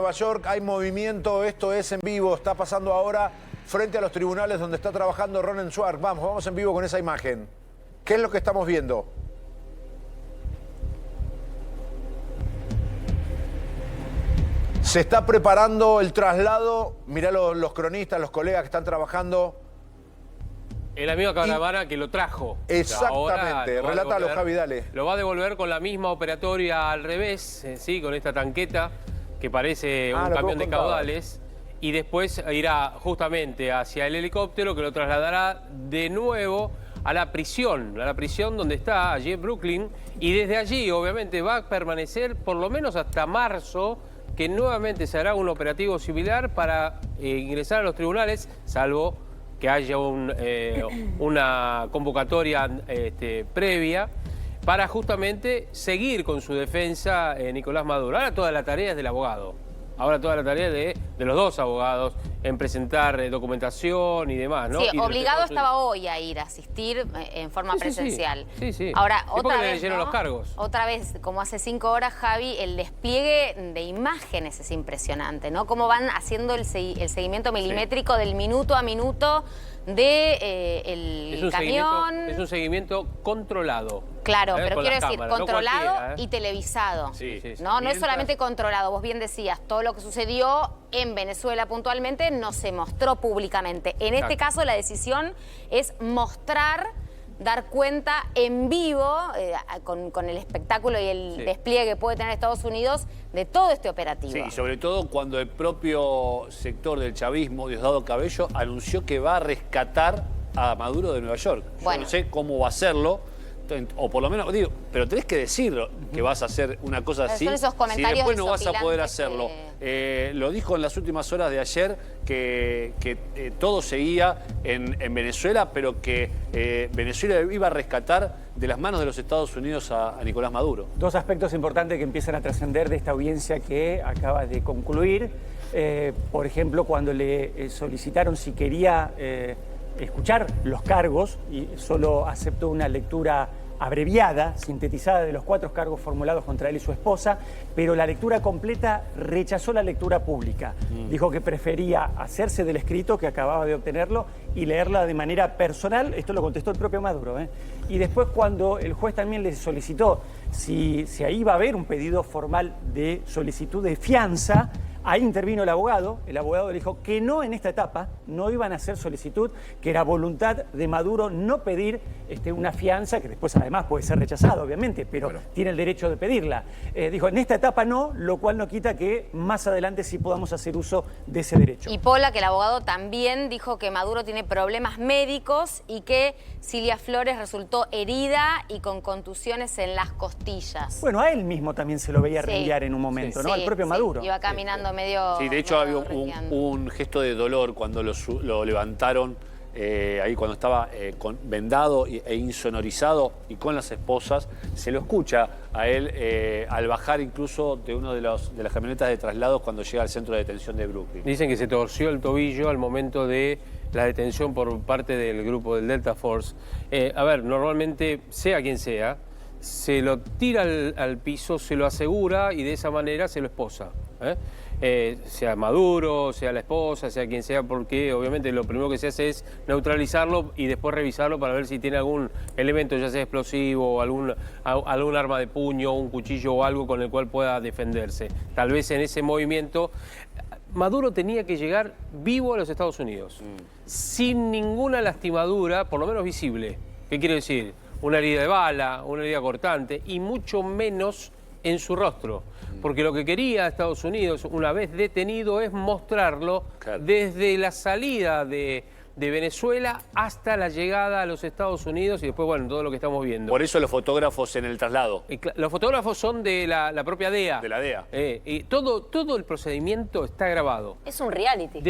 Nueva York, hay movimiento, esto es en vivo, está pasando ahora frente a los tribunales donde está trabajando Ronen Schwartz. Vamos en vivo con esa imagen. ¿Qué es lo que estamos viendo? Se está preparando el traslado, mirá los cronistas, los colegas que están trabajando. El amigo Caravana que lo trajo. Exactamente, relátalo, Javi, dale. Lo va a devolver con la misma operatoria al revés, sí, con esta tanqueta que parece un camión de caudales. Y después irá justamente hacia el helicóptero que lo trasladará de nuevo a la prisión donde está, allí en Brooklyn. Y desde allí, obviamente, va a permanecer por lo menos hasta marzo, que nuevamente se hará un operativo similar para ingresar a los tribunales, salvo que haya una convocatoria previa, para justamente seguir con su defensa Nicolás Maduro. Ahora toda la tarea es del abogado. Ahora toda la tarea de los dos abogados en presentar documentación y demás, ¿no? Sí, y obligado estaba hoy a ir a asistir en forma presencial. Sí. Ahora, otra le vez, leyeron los cargos. Otra vez, como hace 5 horas, Javi, el despliegue de imágenes es impresionante, ¿no? Cómo van haciendo el seguimiento milimétrico del minuto a minuto del camión. Es un seguimiento controlado. Claro, pero quiero decir, cámaras, controlado y televisado. Sí. No es solamente controlado. Vos bien decías, todo lo que sucedió en Venezuela puntualmente no se mostró públicamente. En este caso, la decisión es mostrar, dar cuenta en vivo, con el espectáculo y el despliegue que puede tener Estados Unidos de todo este operativo. Sí, sobre todo cuando el propio sector del chavismo, Diosdado Cabello, anunció que va a rescatar a Maduro de Nueva York. Yo no sé cómo va a hacerlo, o por lo menos, digo, pero tenés que decirlo, que vas a hacer una cosa así. Son esos comentarios si después no vas a poder hacerlo. que... Lo dijo en las últimas horas de ayer, que todo seguía en Venezuela, pero que Venezuela iba a rescatar de las manos de los Estados Unidos a Nicolás Maduro. Dos aspectos importantes que empiezan a trascender de esta audiencia que acaba de concluir. Por ejemplo, cuando le solicitaron si quería escuchar los cargos y solo aceptó una lectura abreviada, sintetizada de los 4 cargos formulados contra él y su esposa, pero la lectura completa rechazó la lectura pública. Dijo que prefería hacerse del escrito, que acababa de obtenerlo, y leerla de manera personal. Esto lo contestó el propio Maduro. Y después, cuando el juez también le solicitó si ahí iba a haber un pedido formal de solicitud de fianza, ahí intervino el abogado le dijo que no en esta etapa, no iban a hacer solicitud, que era voluntad de Maduro no pedir una fianza, que después además puede ser rechazada, obviamente, pero tiene el derecho de pedirla. Dijo, en esta etapa no, lo cual no quita que más adelante sí podamos hacer uso de ese derecho. Y Pola, que el abogado también dijo que Maduro tiene problemas médicos y que Cilia Flores resultó herida y con contusiones en las costillas. Bueno, a él mismo también se lo veía renguear en un momento, ¿no? Al propio Maduro. Iba caminando medio... Sí, de hecho había un gesto de dolor cuando lo levantaron, ahí cuando estaba vendado e insonorizado y con las esposas. Se lo escucha a él al bajar incluso de una de las camionetas de traslados cuando llega al centro de detención de Brooklyn. Dicen que se torció el tobillo al momento de la detención por parte del grupo del Delta Force. A ver, normalmente, sea quien sea, se lo tira al piso, se lo asegura y de esa manera se lo esposa. Sea Maduro, sea la esposa, sea quien sea, porque obviamente lo primero que se hace es neutralizarlo y después revisarlo para ver si tiene algún elemento, ya sea explosivo o algún arma de puño, un cuchillo o algo con el cual pueda defenderse. Tal vez en ese movimiento Maduro tenía que llegar vivo a los Estados Unidos, sin ninguna lastimadura, por lo menos visible. ¿Qué quiere decir? Una herida de bala, una herida cortante y mucho menos en su rostro. Porque lo que quería Estados Unidos, una vez detenido, es mostrarlo desde la salida de Venezuela hasta la llegada a los Estados Unidos y después, bueno, todo lo que estamos viendo. Por eso los fotógrafos en el traslado. Los fotógrafos son de la propia DEA. De la DEA. Y todo el procedimiento está grabado. Es un reality.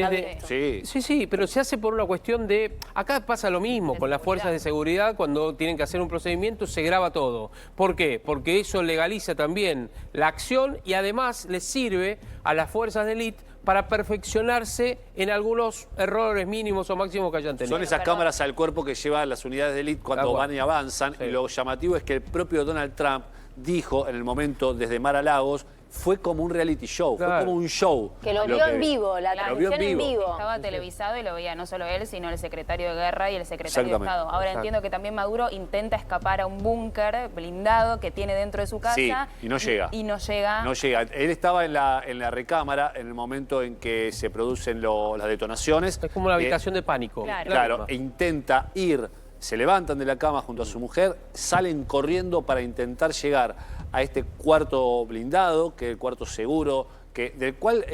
Sí, pero se hace por una cuestión de... Acá pasa lo mismo con las fuerzas de seguridad, cuando tienen que hacer un procedimiento se graba todo. ¿Por qué? Porque eso legaliza también la acción y además les sirve a las fuerzas de élite para perfeccionarse en algunos errores mínimos o máximos que hayan tenido. Son esas cámaras al cuerpo que llevan las unidades de élite cuando van y avanzan. Y lo llamativo es que el propio Donald Trump dijo en el momento desde Mar-a-Lagos fue como un reality show, fue Claro. como un show. Que lo vio en vivo, la Lo vio en transmisión en vivo. vivo. Estaba televisado y lo veía no solo él, sino el secretario de Guerra y el secretario de Exactamente. Estado. Ahora Exacto. entiendo que también Maduro intenta escapar a un búnker blindado que tiene dentro de su casa. Sí, y no llega. Y no llega. No llega. Él estaba en la recámara en el momento en que se producen las detonaciones. Es como una habitación de pánico. Claro, e intenta ir, se levantan de la cama junto a su mujer, salen corriendo para intentar llegar a este cuarto blindado, que es el cuarto seguro, del cual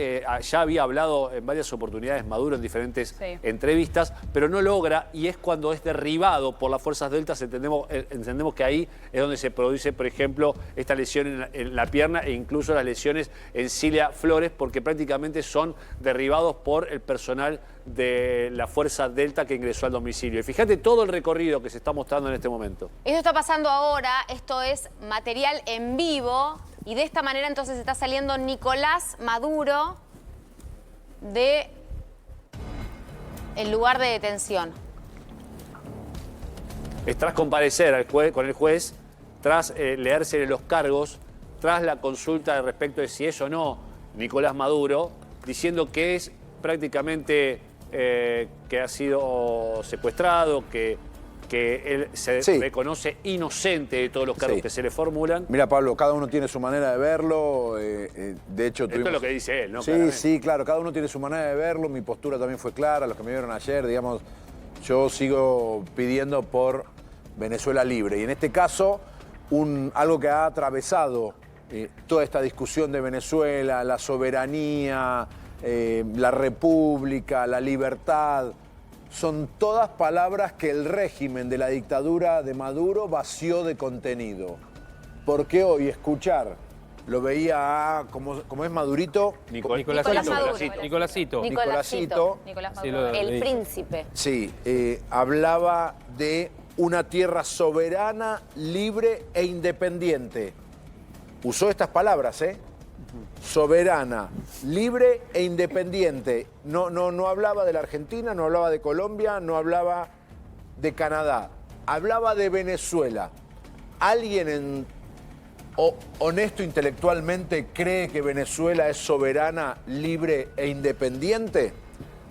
ya había hablado en varias oportunidades Maduro en diferentes entrevistas, pero no logra, y es cuando es derribado por las fuerzas deltas. Entendemos que ahí es donde se produce, por ejemplo, esta lesión en la pierna e incluso las lesiones en Cilia Flores, porque prácticamente son derribados por el personal de la fuerza delta que ingresó al domicilio. Y fíjate todo el recorrido que se está mostrando en este momento. Esto está pasando ahora, esto es material en vivo y de esta manera entonces está saliendo Nicolás Maduro de el lugar de detención. Es tras comparecer con el juez, tras leérsele los cargos, tras la consulta respecto de si es o no Nicolás Maduro, diciendo que es prácticamente que ha sido secuestrado, que él se reconoce inocente de todos los cargos que se le formulan. Mira, Pablo, cada uno tiene su manera de verlo. De hecho, Esto es lo que dice él, ¿no? Sí, Claramente. sí, claro, cada uno tiene su manera de verlo. Mi postura también fue clara, los que me vieron ayer, digamos, yo sigo pidiendo por Venezuela libre. Y en este caso, algo que ha atravesado toda esta discusión de Venezuela, la soberanía, la república, la libertad, son todas palabras que el régimen de la dictadura de Maduro vació de contenido. Porque hoy escuchar, lo veía a, ¿cómo es Madurito? Nicolás Maduro. Nicolásito. Nicolásito. Nicolás Sí, Maduro. El príncipe. Sí, hablaba de una tierra soberana, libre e independiente. Usó estas palabras, ¿eh? Soberana, libre e independiente. No hablaba de la Argentina, no hablaba de Colombia, no hablaba de Canadá. Hablaba de Venezuela. ¿Alguien honesto intelectualmente cree que Venezuela es soberana, libre e independiente?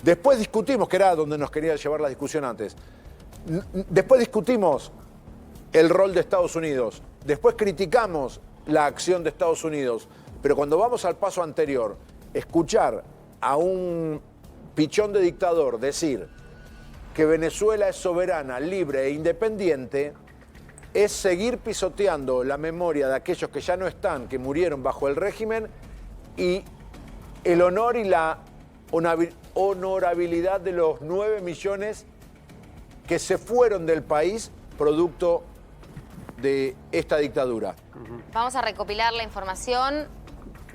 Después discutimos, que era donde nos quería llevar la discusión antes. Después discutimos el rol de Estados Unidos. Después criticamos la acción de Estados Unidos. Pero cuando vamos al paso anterior, escuchar a un pichón de dictador decir que Venezuela es soberana, libre e independiente, es seguir pisoteando la memoria de aquellos que ya no están, que murieron bajo el régimen, y el honor y la honorabilidad de los 9 millones que se fueron del país producto de esta dictadura. Vamos a recopilar la información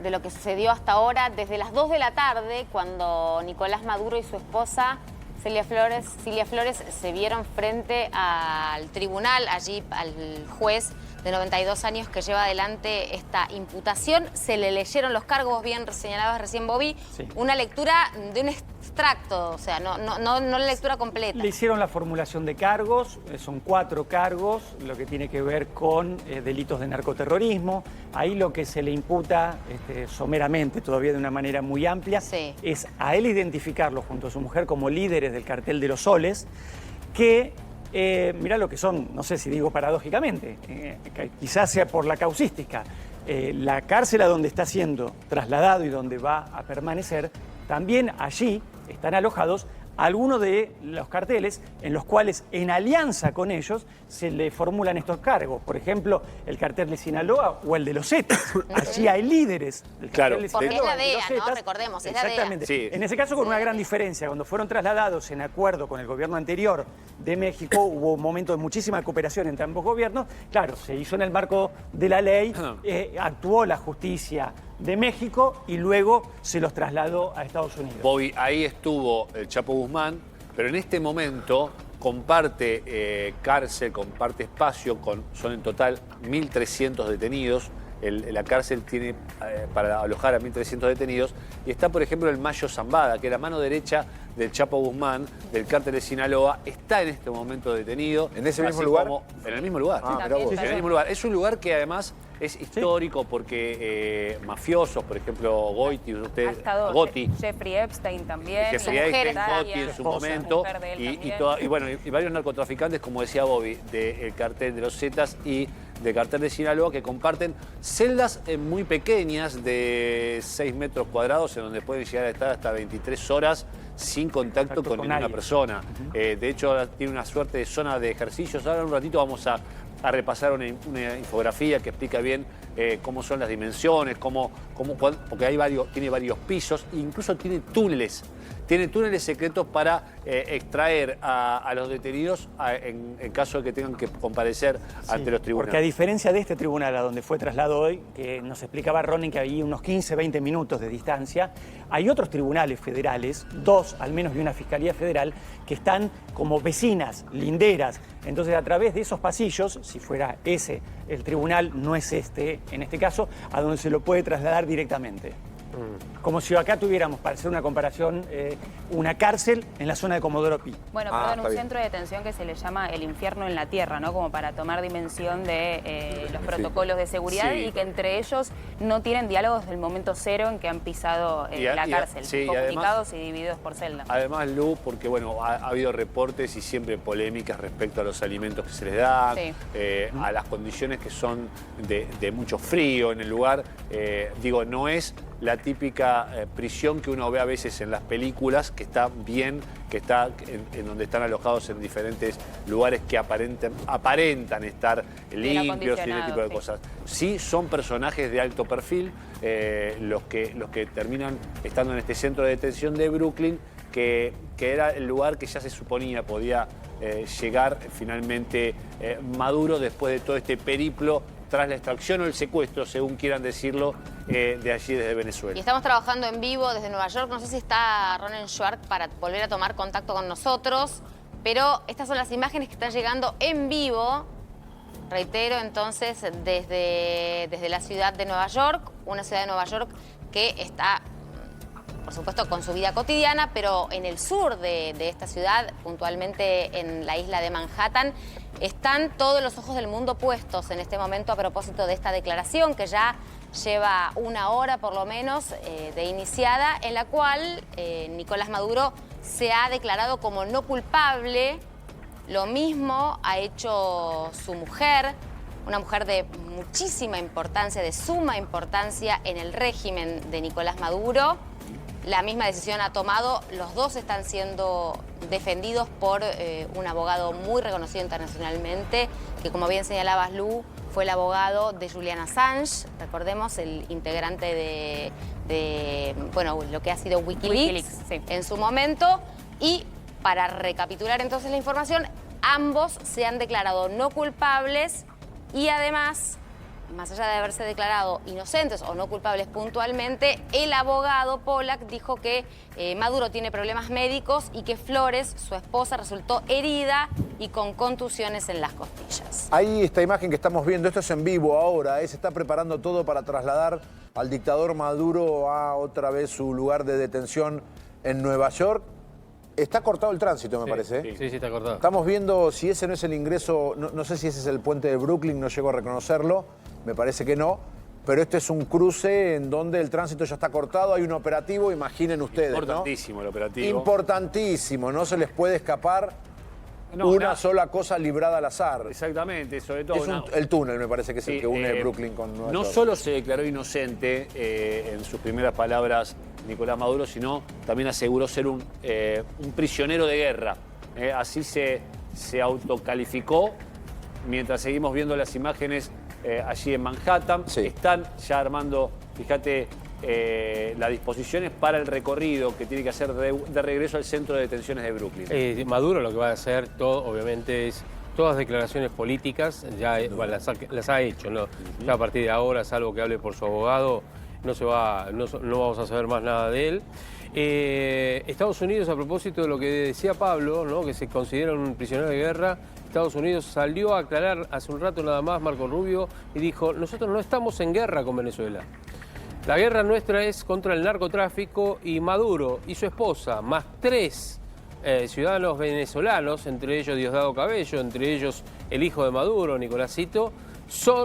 de lo que sucedió hasta ahora desde las 2 de la tarde, cuando Nicolás Maduro y su esposa Cilia Flores se vieron frente al tribunal, allí al juez de 92 años que lleva adelante esta imputación. Se le leyeron los cargos, bien señalados recién Bobby, una lectura de un extracto, o sea, no la lectura completa. Le hicieron la formulación de cargos, son 4 cargos, lo que tiene que ver con delitos de narcoterrorismo. Ahí lo que se le imputa someramente, todavía de una manera muy amplia, es a él identificarlo junto a su mujer como líderes del cartel de los soles, que mirá lo que son, no sé si digo paradójicamente, quizás sea por la causística. La cárcel a donde está siendo trasladado y donde va a permanecer, también allí están alojados algunos de los carteles en los cuales, en alianza con ellos, se le formulan estos cargos. Por ejemplo, el cartel de Sinaloa o el de los Zetas. Allí hay líderes del cartel de Sinaloa. Porque es la de los DEA, ¿no? Zetas. Recordemos, es la DEA. Exactamente. Sí. En ese caso, con una gran diferencia. Cuando fueron trasladados en acuerdo con el gobierno anterior de México, hubo un momento de muchísima cooperación entre ambos gobiernos. Claro, se hizo en el marco de la ley, actuó la justicia de México y luego se los trasladó a Estados Unidos. Bobby, ahí estuvo el Chapo Guzmán, pero en este momento comparte cárcel, comparte espacio, son en total 1.300 detenidos. La cárcel tiene para alojar a 1.300 detenidos, y está, por ejemplo, el Mayo Zambada, que era mano derecha del Chapo Guzmán, del cártel de Sinaloa, está en este momento detenido. ¿En ese mismo lugar? En el mismo lugar. Ah, mirá vos. En el mismo lugar. Es un lugar que además es histórico porque mafiosos, por ejemplo, Gotti, Ha estado Gotti, Jeffrey Epstein también. Jeffrey la mujer Epstein, Gotti en su momento, mujer de él y varios narcotraficantes, como decía Bobby, del cartel de los Zetas y del cartel de Sinaloa, que comparten celdas muy pequeñas de 6 metros cuadrados, en donde pueden llegar a estar hasta 23 horas sin contacto con ninguna nadie. persona. De hecho, tiene una suerte de zona de ejercicios. Ahora en un ratito vamos a repasar una infografía que explica bien cómo son las dimensiones, porque tiene varios pisos, e incluso tiene túneles. Tiene túneles secretos para extraer a los detenidos en caso de que tengan que comparecer ante los tribunales. Porque a diferencia de este tribunal a donde fue trasladado hoy, que nos explicaba Ronen que había unos 15, 20 minutos de distancia, hay otros tribunales federales, 2 al menos de una fiscalía federal, que están como vecinas, linderas. Entonces, a través de esos pasillos, si fuera ese el tribunal, no es este, en este caso, a donde se lo puede trasladar directamente. Como si acá tuviéramos, para hacer una comparación, una cárcel en la zona de Comodoro Pi. Bueno, perdón, un centro de detención que se le llama el infierno en la tierra, ¿no? Como para tomar dimensión de los protocolos de seguridad y que entre ellos no tienen diálogos desde el momento cero en que han pisado la cárcel, comunicados y divididos por celda. Además, Lu, porque bueno, ha habido reportes y siempre polémicas respecto a los alimentos que se les dan, a las condiciones que son de mucho frío en el lugar. Digo, no es la típica prisión que uno ve a veces en las películas, que está bien, que está en donde están alojados en diferentes lugares que aparentan estar limpios y ese tipo de cosas. Sí son personajes de alto perfil los que terminan estando en este centro de detención de Brooklyn, que era el lugar que ya se suponía podía llegar finalmente Maduro después de todo este periplo tras la extracción o el secuestro, según quieran decirlo, de allí desde Venezuela. Y estamos trabajando en vivo desde Nueva York. No sé si está Ronen Schwartz para volver a tomar contacto con nosotros, pero estas son las imágenes que están llegando en vivo. Reitero, entonces, desde la ciudad de Nueva York, una ciudad de Nueva York que está, por supuesto, con su vida cotidiana, pero en el sur de esta ciudad, puntualmente en la isla de Manhattan, están todos los ojos del mundo puestos en este momento a propósito de esta declaración que ya lleva una hora por lo menos de iniciada, en la cual Nicolás Maduro se ha declarado como no culpable. Lo mismo ha hecho su mujer, una mujer de muchísima importancia, de suma importancia en el régimen de Nicolás Maduro. La misma decisión ha tomado, los dos están siendo defendidos por un abogado muy reconocido internacionalmente, que como bien señalabas, Lu, fue el abogado de Julian Assange, recordemos, el integrante de bueno, lo que ha sido Wikileaks en su momento. Y para recapitular entonces la información, ambos se han declarado no culpables y además, más allá de haberse declarado inocentes o no culpables puntualmente, el abogado Pollack dijo que Maduro tiene problemas médicos y que Flores, su esposa, resultó herida y con contusiones en las costillas. Ahí esta imagen que estamos viendo, esto es en vivo ahora, se está preparando todo para trasladar al dictador Maduro a otra vez su lugar de detención en Nueva York. Está cortado el tránsito, me parece. Sí, está cortado. Estamos viendo si ese no es el ingreso, no sé si ese es el puente de Brooklyn, no llego a reconocerlo, me parece que no, pero este es un cruce en donde el tránsito ya está cortado, hay un operativo, imaginen ustedes, Importantísimo, ¿no? El operativo. Importantísimo, no se les puede escapar una sola cosa librada al azar. Exactamente, sobre todo. Es el túnel, me parece que es el que une Brooklyn con Nueva York. No solo se declaró inocente en sus primeras palabras Nicolás Maduro, sino también aseguró ser un prisionero de guerra. Así se autocalificó. Mientras seguimos viendo las imágenes allí en Manhattan, están ya armando, fíjate, las disposiciones para el recorrido que tiene que hacer de regreso al centro de detenciones de Brooklyn. Maduro lo que va a hacer, obviamente, es todas declaraciones políticas, ya las ha hecho, ¿no? Ya a partir de ahora, salvo que hable por su abogado, no vamos a saber más nada de él. Estados Unidos, a propósito de lo que decía Pablo, ¿no? Que se considera un prisionero de guerra, Estados Unidos salió a aclarar hace un rato nada más, Marco Rubio, y dijo, nosotros no estamos en guerra con Venezuela. La guerra nuestra es contra el narcotráfico y Maduro y su esposa, más 3 ciudadanos venezolanos, entre ellos Diosdado Cabello, entre ellos el hijo de Maduro, Nicolásito,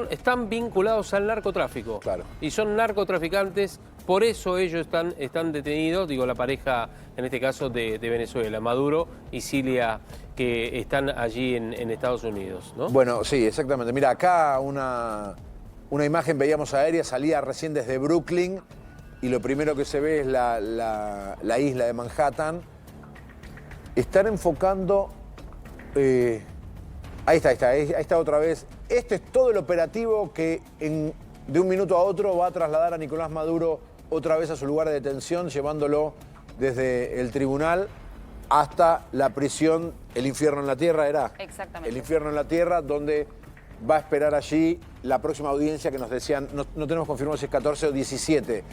están vinculados al narcotráfico. Claro. Y son narcotraficantes, por eso ellos están detenidos, digo, la pareja, en este caso, de Venezuela, Maduro y Cilia, que están allí en Estados Unidos, ¿no? Bueno, sí, exactamente. Mira, acá una imagen veíamos aérea, salía recién desde Brooklyn y lo primero que se ve es la isla de Manhattan. Están enfocando... ahí está otra vez. Este es todo el operativo que de un minuto a otro va a trasladar a Nicolás Maduro otra vez a su lugar de detención, llevándolo desde el tribunal hasta la prisión, el infierno en la tierra, ¿era? Exactamente. El infierno en la tierra, donde va a esperar allí la próxima audiencia que nos decían, no tenemos confirmado si es 14 o 17.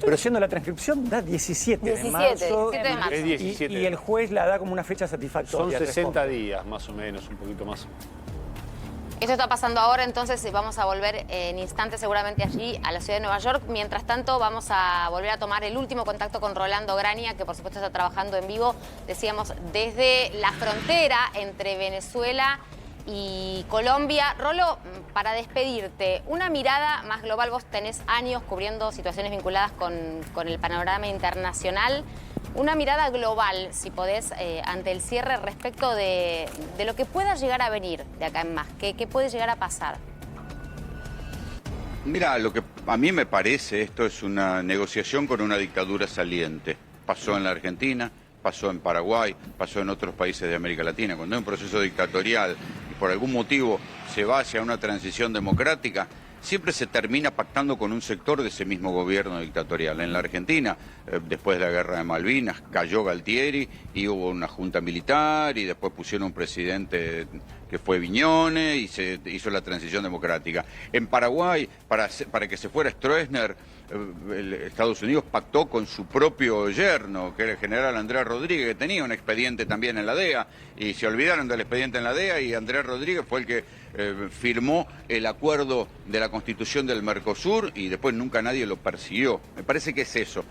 Pero siendo la transcripción da 17 de 17 marzo. de marzo. Es 17. Y el juez la da como una fecha Son satisfactoria. 60 días, más o menos, un poquito más. Esto está pasando ahora, entonces vamos a volver en instantes seguramente allí a la ciudad de Nueva York. Mientras tanto, vamos a volver a tomar el último contacto con Rolando Grania, que por supuesto está trabajando en vivo, decíamos, desde la frontera entre Venezuela y Colombia. Rolo, para despedirte, una mirada más global. Vos tenés años cubriendo situaciones vinculadas con el panorama internacional. Una mirada global, si podés, ante el cierre respecto de lo que pueda llegar a venir de acá en más. ¿Qué puede llegar a pasar? Mira, lo que a mí me parece, esto es una negociación con una dictadura saliente. Pasó en la Argentina, pasó en Paraguay, pasó en otros países de América Latina. Cuando hay un proceso dictatorial y por algún motivo se va hacia una transición democrática, siempre se termina pactando con un sector de ese mismo gobierno dictatorial. En la Argentina, después de la guerra de Malvinas, cayó Galtieri y hubo una junta militar y después pusieron un presidente que fue Viñones y se hizo la transición democrática. En Paraguay, para que se fuera Stroessner, Estados Unidos pactó con su propio yerno, que era el general Andrés Rodríguez, que tenía un expediente también en la DEA, y se olvidaron del expediente en la DEA, y Andrés Rodríguez fue el que firmó el acuerdo de la Constitución del Mercosur, y después nunca nadie lo persiguió. Me parece que es eso,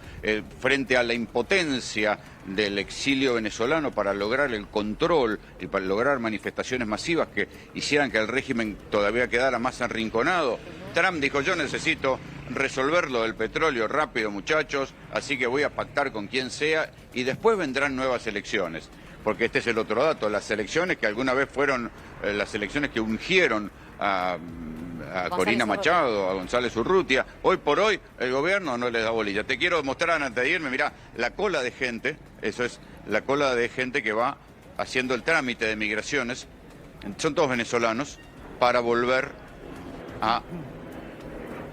frente a la impotencia del exilio venezolano para lograr el control y para lograr manifestaciones masivas que hicieran que el régimen todavía quedara más arrinconado. Trump dijo: yo necesito resolver lo del petróleo rápido, muchachos, así que voy a pactar con quien sea y después vendrán nuevas elecciones. Porque este es el otro dato, las elecciones que alguna vez fueron las elecciones que ungieron a Corina Machado, a González Urrutia, hoy por hoy el gobierno no les da bolilla. Te quiero mostrar antes de irme, mirá, la cola de gente, eso es la cola de gente que va haciendo el trámite de migraciones, son todos venezolanos, para volver a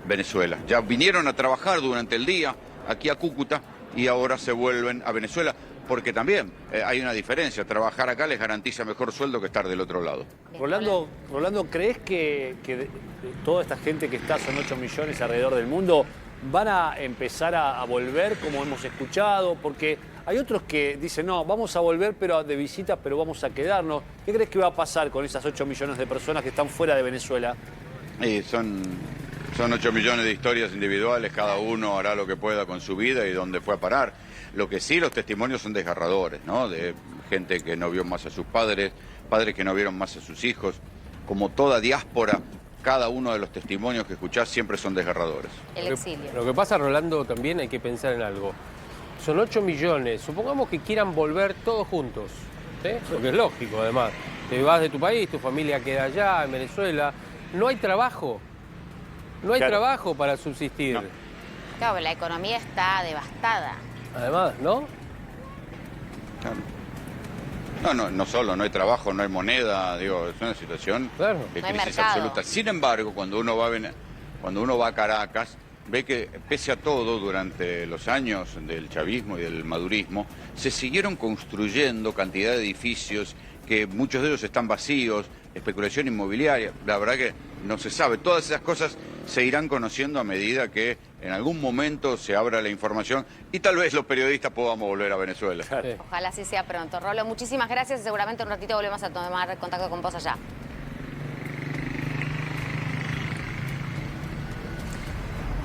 Venezuela. Ya vinieron a trabajar durante el día aquí a Cúcuta y ahora se vuelven a Venezuela, porque también hay una diferencia, trabajar acá les garantiza mejor sueldo que estar del otro lado. Rolando, ¿crees que toda esta gente que está, son 8 millones alrededor del mundo, van a empezar a volver, como hemos escuchado? Porque hay otros que dicen, no, vamos a volver pero de visita, pero vamos a quedarnos. ¿Qué crees que va a pasar con esas 8 millones de personas que están fuera de Venezuela? Son 8 millones de historias individuales, cada uno hará lo que pueda con su vida y dónde fue a parar. Lo que sí, los testimonios son desgarradores, ¿no? De gente que no vio más a sus padres, padres que no vieron más a sus hijos. Como toda diáspora, cada uno de los testimonios que escuchás siempre son desgarradores. El exilio. Lo que pasa, Rolando, también hay que pensar en algo. Son 8 millones, supongamos que quieran volver todos juntos, ¿sí? Porque es lógico, además. Te vas de tu país, tu familia queda allá, en Venezuela. No hay trabajo. No hay trabajo para subsistir. No. Claro, la economía está devastada. Además, ¿no? No solo, no hay trabajo, no hay moneda, digo, es una situación Claro. de No hay crisis mercado. absoluta. Sin embargo, cuando uno va a Caracas, ve que pese a todo, durante los años del chavismo y del madurismo, se siguieron construyendo cantidad de edificios que muchos de ellos están vacíos, especulación inmobiliaria, la verdad que no se sabe. Todas esas cosas se irán conociendo a medida que en algún momento se abra la información y tal vez los periodistas podamos volver a Venezuela. Sí. Ojalá así sea pronto. Rolo, muchísimas gracias y seguramente un ratito volvemos a tomar contacto con vos allá.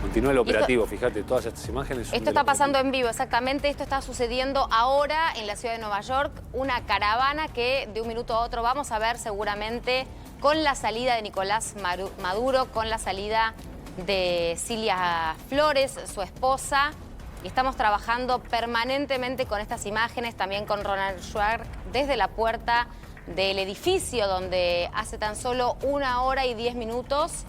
Continúa el operativo, fíjate, todas estas imágenes son Esto del está pasando operativo. en vivo, exactamente. Esto está sucediendo ahora en la ciudad de Nueva York. Una caravana que de un minuto a otro vamos a ver seguramente con la salida de Nicolás Maduro, con la salida de Cilia Flores, su esposa. Y estamos trabajando permanentemente con estas imágenes, también con Ronald Schwartz, desde la puerta del edificio donde hace tan solo 1 hora y 10 minutos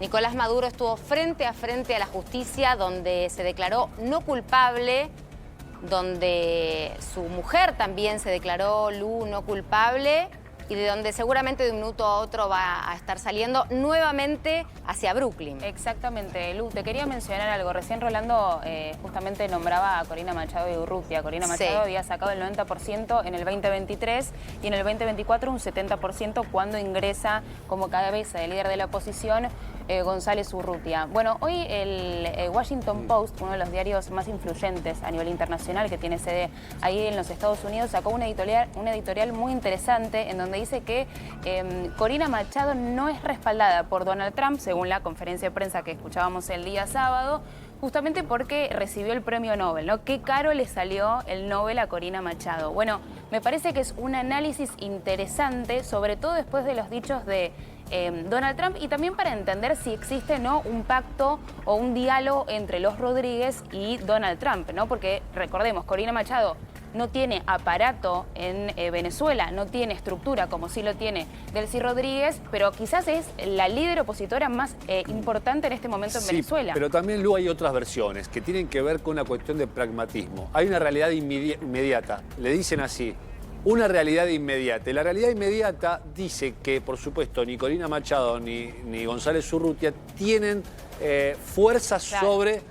Nicolás Maduro estuvo frente a la justicia, donde se declaró no culpable, donde su mujer también se declaró, Lu, no culpable, y de donde seguramente de un minuto a otro va a estar saliendo nuevamente hacia Brooklyn. Exactamente, Lu, te quería mencionar algo. Recién Rolando justamente nombraba a Corina Machado y Urrutia. Corina Machado había sacado el 90% en el 2023 y en el 2024 un 70% cuando ingresa como cabeza de líder de la oposición González Urrutia. Bueno, hoy el Washington Post, uno de los diarios más influyentes a nivel internacional que tiene sede ahí en los Estados Unidos, sacó una editorial muy interesante en donde dice que Corina Machado no es respaldada por Donald Trump, según la conferencia de prensa que escuchábamos el día sábado, justamente porque recibió el premio Nobel, ¿no? Qué caro le salió el Nobel a Corina Machado. Bueno, me parece que es un análisis interesante, sobre todo después de los dichos de Donald Trump, y también para entender si existe, ¿no?, un pacto o un diálogo entre los Rodríguez y Donald Trump, ¿no? Porque recordemos, Corina Machado no tiene aparato en Venezuela, no tiene estructura como sí lo tiene Delcy Rodríguez, pero quizás es la líder opositora más importante en este momento en Venezuela. Pero también, Lu, hay otras versiones que tienen que ver con una cuestión de pragmatismo. Hay una realidad inmediata, le dicen así, una realidad inmediata. Y la realidad inmediata dice que, por supuesto, ni Corina Machado ni González Urrutia tienen fuerzas sobre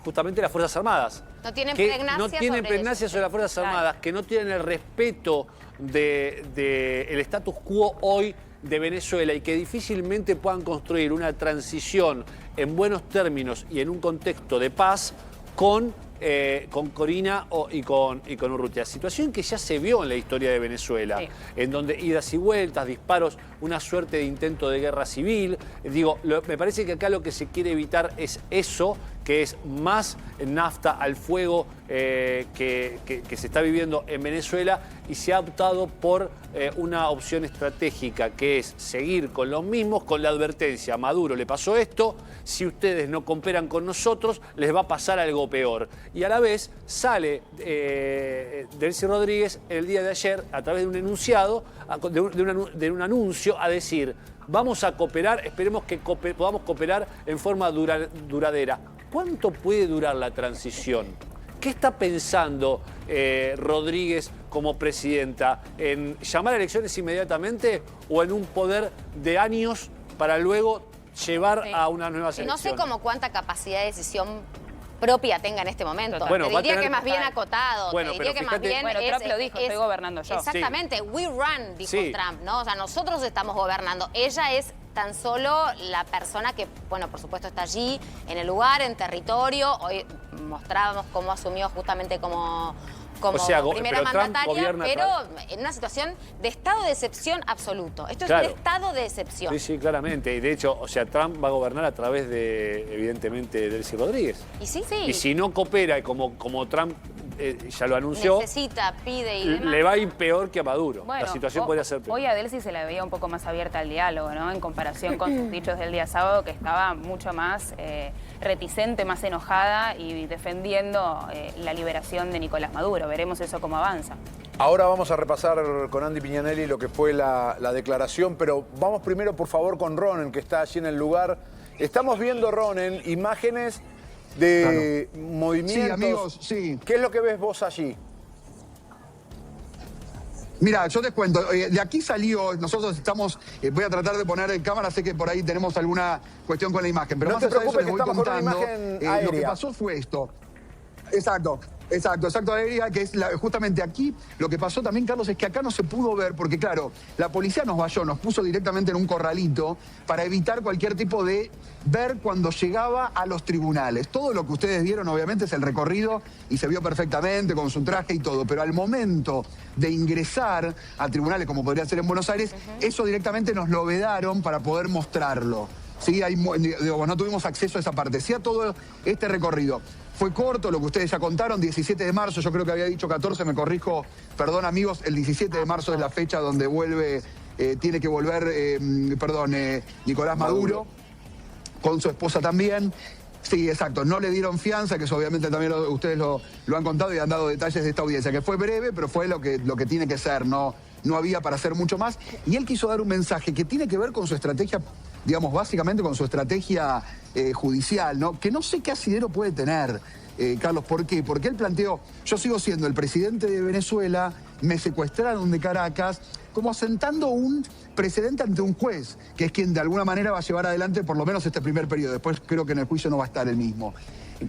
justamente las Fuerzas Armadas. No tienen pregnancia sobre las Fuerzas Armadas, que no tienen el respeto del status quo hoy de Venezuela y que difícilmente puedan construir una transición en buenos términos y en un contexto de paz con Corina y con Urrutia. Situación que ya se vio en la historia de Venezuela, en donde idas y vueltas, disparos, una suerte de intento de guerra civil. Digo, me parece que acá lo que se quiere evitar es eso, que es más nafta al fuego que se está viviendo en Venezuela, y se ha optado por una opción estratégica, que es seguir con los mismos, con la advertencia: a Maduro le pasó esto, si ustedes no cooperan con nosotros, les va a pasar algo peor. Y a la vez sale Delcy Rodríguez el día de ayer, a través de un enunciado, de un anuncio, a decir: vamos a cooperar, esperemos que podamos cooperar en forma duradera. ¿Cuánto puede durar la transición? ¿Qué está pensando Rodríguez como presidenta? ¿En llamar a elecciones inmediatamente o en un poder de años para luego llevar a unas nuevas elecciones? No sé cómo cuánta capacidad de decisión propia tenga en este momento. Bueno, te diría que más bien acotado. Bueno, te diría que más bien Trump lo dijo, estoy gobernando yo. Exactamente, we run, dijo Trump, ¿no? O sea, nosotros estamos gobernando. Ella es tan solo la persona que, bueno, por supuesto está allí, en el lugar, en territorio. Hoy mostrábamos cómo asumió justamente como primera mandataria, pero en una situación de estado de excepción absoluto. Esto es un estado de excepción. Sí, sí, claramente. Y de hecho, o sea, Trump va a gobernar a través de, evidentemente, de Delcy Rodríguez. Y sí. Y si no coopera, como Trump ya lo anunció, pide y demás, le va a ir peor que a Maduro. Bueno, la situación podría ser peor. Hoy a Delcy se la veía un poco más abierta al diálogo, ¿no? En comparación con sus dichos del día sábado, que estaba mucho más reticente, más enojada y defendiendo la liberación de Nicolás Maduro. Veremos eso cómo avanza. Ahora vamos a repasar con Andy Piñanelli lo que fue la declaración, pero vamos primero, por favor, con Ronen, que está allí en el lugar. Estamos viendo, Ronen, imágenes de movimientos. Sí, amigos, sí. ¿Qué es lo que ves vos allí? Mira, yo te cuento, de aquí salió, nosotros estamos, voy a tratar de poner en cámara, sé que por ahí tenemos alguna cuestión con la imagen, pero no más te allá de eso preocupes, les voy que estamos contando, con una imagen aérea. lo que pasó fue esto. Exacto, aérea, que es justamente aquí. Lo que pasó también, Carlos, es que acá no se pudo ver, porque claro, la policía nos valló, nos puso directamente en un corralito para evitar cualquier tipo de ver cuando llegaba a los tribunales. Todo lo que ustedes vieron, obviamente, es el recorrido y se vio perfectamente con su traje y todo, pero al momento de ingresar a tribunales, como podría ser en Buenos Aires, eso directamente nos lo vedaron para poder mostrarlo. Sí, no tuvimos acceso a esa parte. Sí, a todo este recorrido. Fue corto lo que ustedes ya contaron, 17 de marzo, yo creo que había dicho 14, me corrijo, perdón amigos, el 17 de marzo es la fecha donde vuelve tiene que volver, Nicolás Maduro, con su esposa también. Sí, exacto, no le dieron fianza, que eso obviamente también ustedes lo han contado y han dado detalles de esta audiencia, que fue breve, pero fue lo que tiene que ser, no había para hacer mucho más. Y él quiso dar un mensaje que tiene que ver con su estrategia, digamos, básicamente con su estrategia judicial, ¿no? Que no sé qué asidero puede tener, Carlos. ¿Por qué? Porque él planteó, yo sigo siendo el presidente de Venezuela, me secuestraron de Caracas, como asentando un precedente ante un juez, que es quien de alguna manera va a llevar adelante por lo menos este primer periodo. Después creo que en el juicio no va a estar el mismo.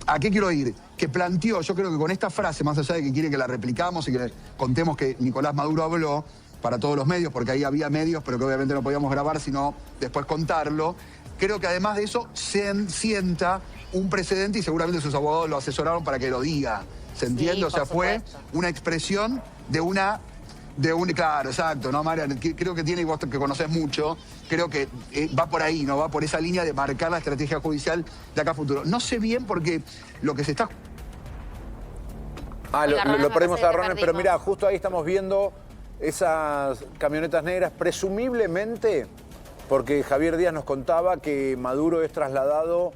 ¿A qué quiero ir? Que planteó, yo creo que con esta frase, más allá de que quiere que la replicamos y que le contemos que Nicolás Maduro habló para todos los medios, porque ahí había medios, pero que obviamente no podíamos grabar, sino después contarlo, creo que además de eso se sienta un precedente y seguramente sus abogados lo asesoraron para que lo diga. ¿Se entiende? Sí, o sea, fue supuesto. una expresión de un... Claro, exacto, ¿no, Marian? Creo que tiene, y vos que conocés mucho, creo que va por ahí, ¿no? Va por esa línea de marcar la estrategia judicial de acá a futuro. No sé bien porque lo que se está... Lo perdimos a Ronen, pero perdimos. mirá, justo ahí estamos viendo esas camionetas negras, presumiblemente, porque Javier Díaz nos contaba que Maduro es trasladado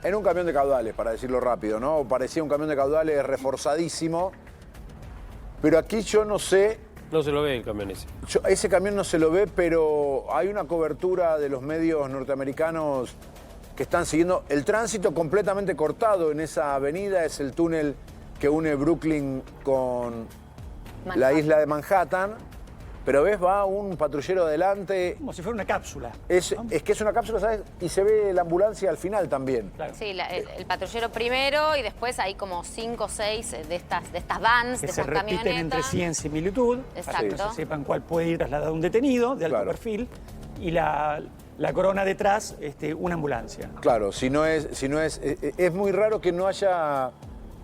en un camión de caudales, para decirlo rápido, ¿no? Parecía un camión de caudales reforzadísimo, pero aquí yo no sé... No se lo ve el camión ese. Ese camión no se lo ve, pero hay una cobertura de los medios norteamericanos que están siguiendo el tránsito completamente cortado en esa avenida. Es el túnel que une Brooklyn con la isla de Manhattan. Pero ves, va un patrullero adelante. Como si fuera una cápsula. Es que es una cápsula, ¿sabes? Y se ve la ambulancia al final también. Claro. Sí, el patrullero primero y después hay como 5 o 6 de estas vans, Que de se estas repiten camionetas. entre sí en similitud, Exacto. para que sepan cuál puede ir trasladado a un detenido de alto Claro. perfil, y la corona detrás, una ambulancia. Claro, es muy raro que no haya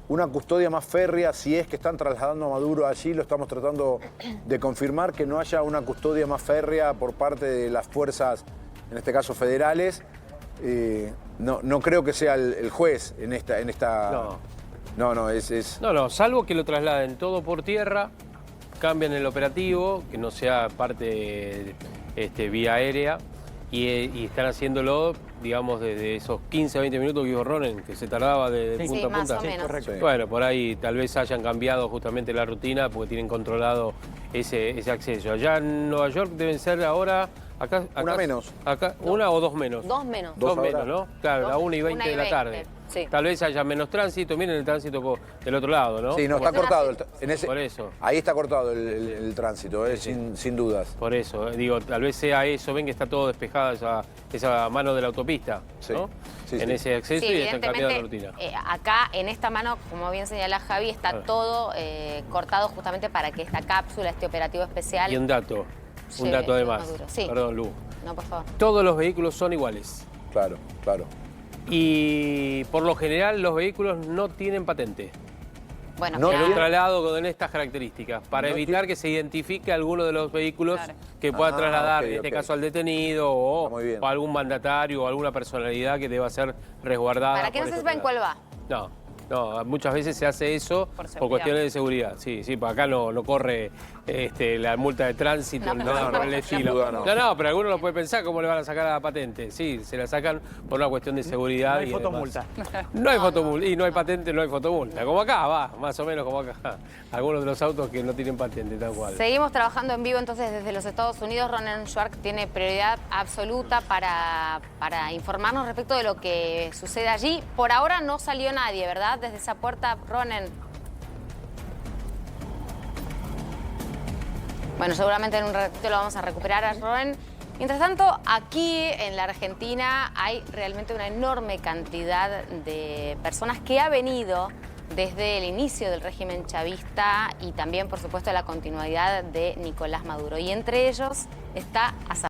una custodia más férrea, si es que están trasladando a Maduro allí, lo estamos tratando de confirmar, que no haya una custodia más férrea por parte de las fuerzas, en este caso federales. No creo que sea el juez en esta... No, salvo que lo trasladen todo por tierra, cambien el operativo, que no sea parte vía aérea, y están haciéndolo, digamos, desde esos 15 a 20 minutos que dijo Ronen, que se tardaba de Sí, punta a más punta. o menos. correcto. Sí. Bueno, por ahí tal vez hayan cambiado justamente la rutina porque tienen controlado ese acceso. Allá en Nueva York deben ser ahora... Acá, Una menos. Acá, ¿una o dos menos? 2 menos. Dos Dos ahora. menos, ¿no? Claro, a 1 y 20 de la tarde. Sí. Tal vez haya menos tránsito. Miren el tránsito del otro lado, ¿no? Sí, no, está Como- cortado. Por eso. Ahí está cortado el tránsito, sin dudas. Por eso, digo, tal vez sea eso. Ven que está todo despejada esa mano de la autopista, Sí. ¿no? Sí, en sí. ese acceso Sí, y están cambiando la evidentemente, rutina. acá en esta mano, como bien señala Javi, está Claro. todo cortado justamente para que esta cápsula, este operativo especial... Y un dato lleve además. Maduro. Sí. Perdón, Lu. No, por favor. Todos los vehículos son iguales. Claro. Y por lo general los vehículos no tienen patente. Bueno, No En un tiene- traslado con estas características, para No evitar tiene- que se identifique alguno de los vehículos Claro. que pueda trasladar, ok, en este ok. caso al detenido Está muy bien. o algún mandatario o alguna personalidad que deba ser resguardada. para que no por se este sepa en cuál traslado. va. No, muchas veces se hace eso Por por, seguridad. cuestiones de seguridad. Sí, para acá no corre la multa de tránsito, No, ni no, nada por no, el no, estilo. duda no. Pero alguno lo puede pensar cómo le van a sacar a la patente. Sí, se la sacan por una cuestión de seguridad. No hay y fotomulta. demás. No hay fotomulta. Y no hay patente, no hay fotomulta. Como acá, va, más o menos como acá. Algunos de los autos que no tienen patente, tal cual. Seguimos trabajando en vivo entonces desde los Estados Unidos. Ronen Schwartz tiene prioridad absoluta para informarnos respecto de lo que sucede allí. Por ahora no salió nadie, ¿verdad? Desde esa puerta, Ronen. Bueno, seguramente en un ratito lo vamos a recuperar a Ronen. Mientras tanto, aquí en la Argentina hay realmente una enorme cantidad de personas que ha venido desde el inicio del régimen chavista y también, por supuesto, la continuidad de Nicolás Maduro. Y entre ellos está Azar.